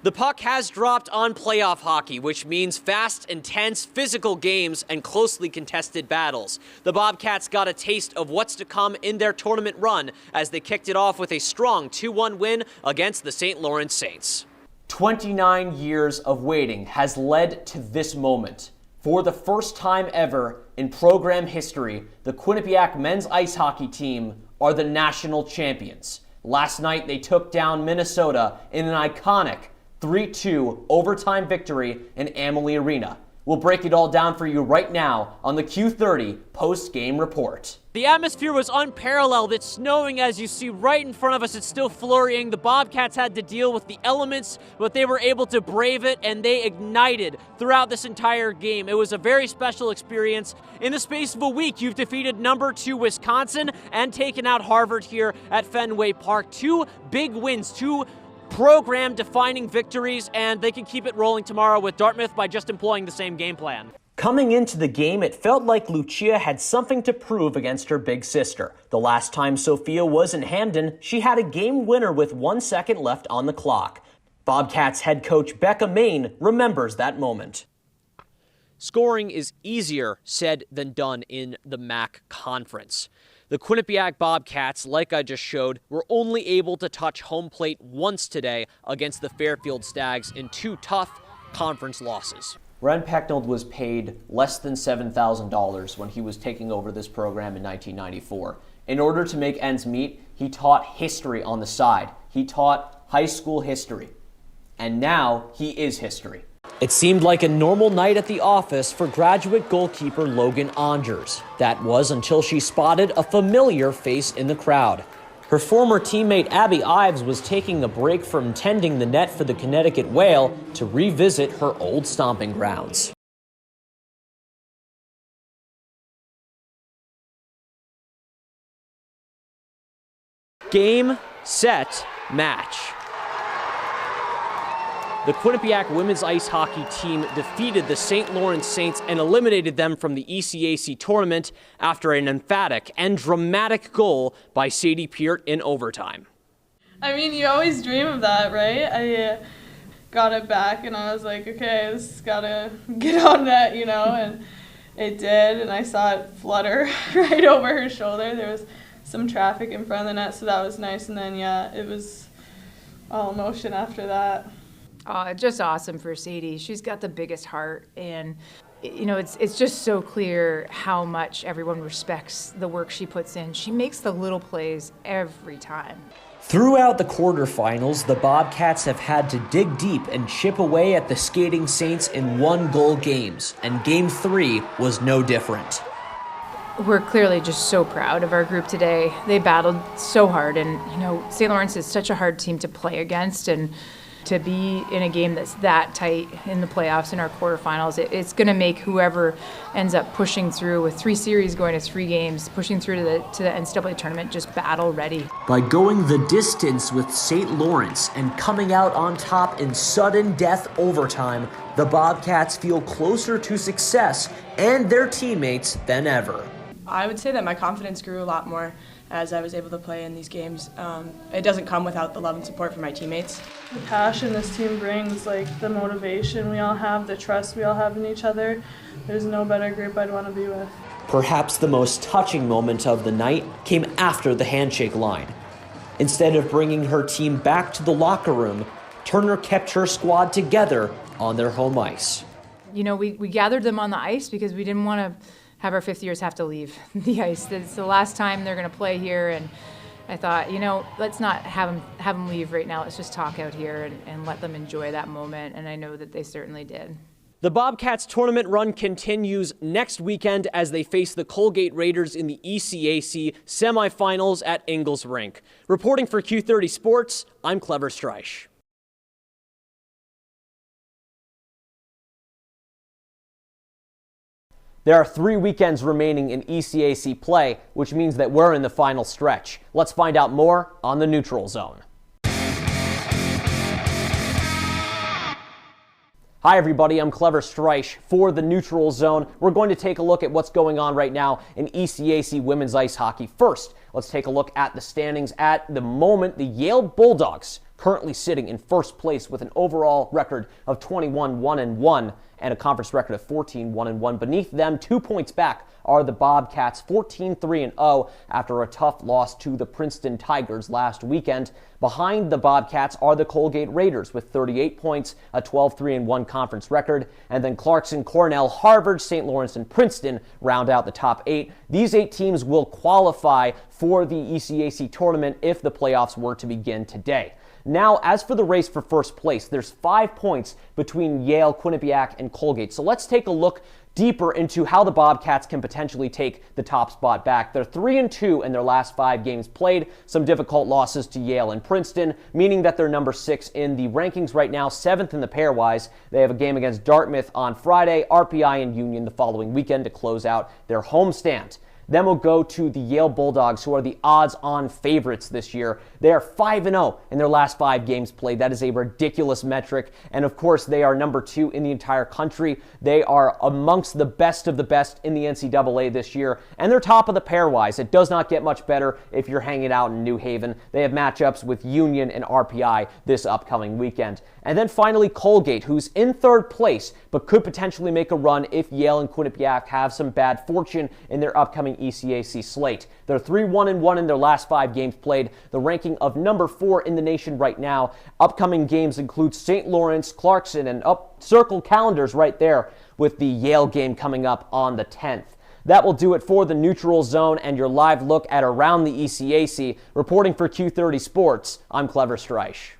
The puck has dropped on playoff hockey, which means fast, intense, physical games and closely contested battles. The Bobcats got a taste of what's to come in their tournament run as they kicked it off with a strong 2-1 win against the St. Lawrence Saints. 29 years of waiting has led to this moment. For the first time ever in program history, the Quinnipiac men's ice hockey team are the national champions. Last night, they took down Minnesota in an iconic 3-2 overtime victory in Amalie Arena. We'll break it all down for you right now on the Q30 post-game report. The atmosphere was unparalleled. It's snowing, as you see right in front of us. It's still flurrying. The Bobcats had to deal with the elements, but they were able to brave it, and they ignited throughout this entire game. It was a very special experience. In the space of a week, you've defeated number 2 Wisconsin and taken out Harvard here at Fenway Park. 2 big wins, 2 program-defining victories, and they can keep it rolling tomorrow with Dartmouth by just employing the same game plan. Coming into the game, it felt like Lucia had something to prove against her big sister. The last time Sophia was in Hamden, she had a game winner with 1 second left on the clock. Bobcats head coach Becca Main remembers that moment. Scoring is easier said than done in the MAC conference. The Quinnipiac Bobcats, like I just showed, were only able to touch home plate once today against the Fairfield Stags in 2 tough conference losses. Ren Pecknold was paid less than $7,000 when he was taking over this program in 1994. In order to make ends meet, he taught history on the side. He taught high school history. And now he is history. It seemed like a normal night at the office for graduate goalkeeper Logan Angers. That was until she spotted a familiar face in the crowd. Her former teammate Abby Ives was taking a break from tending the net for the Connecticut Whale to revisit her old stomping grounds. Game, set, match. The Quinnipiac women's ice hockey team defeated the St. Lawrence Saints and eliminated them from the ECAC tournament after an emphatic and dramatic goal by Sadie Peart in overtime. I mean, you always dream of that, right? I got it back and I was like, okay, this has got to get on net, you know, and it did, and I saw it flutter right over her shoulder. There was some traffic in front of the net, so that was nice, and then, yeah, it was all emotion after that. Just awesome for Sadie. She's got the biggest heart, and you know, it's just so clear how much everyone respects the work she puts in. She makes the little plays every time. Throughout the quarterfinals, the Bobcats have had to dig deep and chip away at the skating Saints in 1-goal games, and Game 3 was no different. We're clearly just so proud of our group today. They battled so hard, and you know, St. Lawrence is such a hard team to play against, and to be in a game that's that tight in the playoffs in our quarterfinals, it's going to make whoever ends up pushing through with 3 series going to 3 games, pushing through to the NCAA tournament, just battle ready. By going the distance with St. Lawrence and coming out on top in sudden death overtime, the Bobcats feel closer to success and their teammates than ever. I would say that my confidence grew a lot more as I was able to play in these games. It doesn't come without the love and support from my teammates. The passion this team brings, like the motivation we all have, the trust we all have in each other, there's no better group I'd want to be with. Perhaps the most touching moment of the night came after the handshake line. Instead of bringing her team back to the locker room, Turner kept her squad together on their home ice. You know, we gathered them on the ice because we didn't want to have our 5th years have to leave the ice. It's the last time they're going to play here, and I thought, you know, let's not have them leave right now. Let's just talk out here and let them enjoy that moment, and I know that they certainly did. The Bobcats tournament run continues next weekend as they face the Colgate Raiders in the ECAC semifinals at Ingalls Rink. Reporting for Q30 Sports, I'm Clever Streich. There are 3 weekends remaining in ECAC play, which means that we're in the final stretch. Let's find out more on the Neutral Zone. Hi everybody, I'm Clever Streich for the Neutral Zone. We're going to take a look at what's going on right now in ECAC women's ice hockey. First, let's take a look at the standings. At the moment, the Yale Bulldogs currently sitting in first place with an overall record of 21-1-1 and a conference record of 14-1-1. Beneath them, 2 points back, are the Bobcats, 14-3-0 after a tough loss to the Princeton Tigers last weekend. Behind the Bobcats are the Colgate Raiders with 38 points, a 12-3-1 conference record, and then Clarkson, Cornell, Harvard, St. Lawrence, and Princeton round out the top 8. These 8 teams will qualify for the ECAC tournament if the playoffs were to begin today. Now, as for the race for first place, there's 5 points between Yale, Quinnipiac, and Colgate. So let's take a look deeper into how the Bobcats can potentially take the top spot back. They're 3-2 in their last 5 games played. Some difficult losses to Yale and Princeton, meaning that they're number 6 in the rankings right now, 7th in the pairwise. They have a game against Dartmouth on Friday, RPI and Union the following weekend to close out their homestand. Then we'll go to the Yale Bulldogs, who are the odds-on favorites this year. They are 5-0 in their last 5 games played. That is a ridiculous metric. And of course, they are number 2 in the entire country. They are amongst the best of the best in the NCAA this year. And they're top of the pairwise. It does not get much better if you're hanging out in New Haven. They have matchups with Union and RPI this upcoming weekend. And then finally, Colgate, who's in 3rd place, but could potentially make a run if Yale and Quinnipiac have some bad fortune in their upcoming ECAC slate. They're 3-1-1 in their last 5 games played, the ranking of number 4 in the nation right now. Upcoming games include St. Lawrence, Clarkson, and circle calendars right there with the Yale game coming up on the 10th. That will do it for the Neutral Zone and your live look at around the ECAC. Reporting for Q30 Sports, I'm Clever Streich.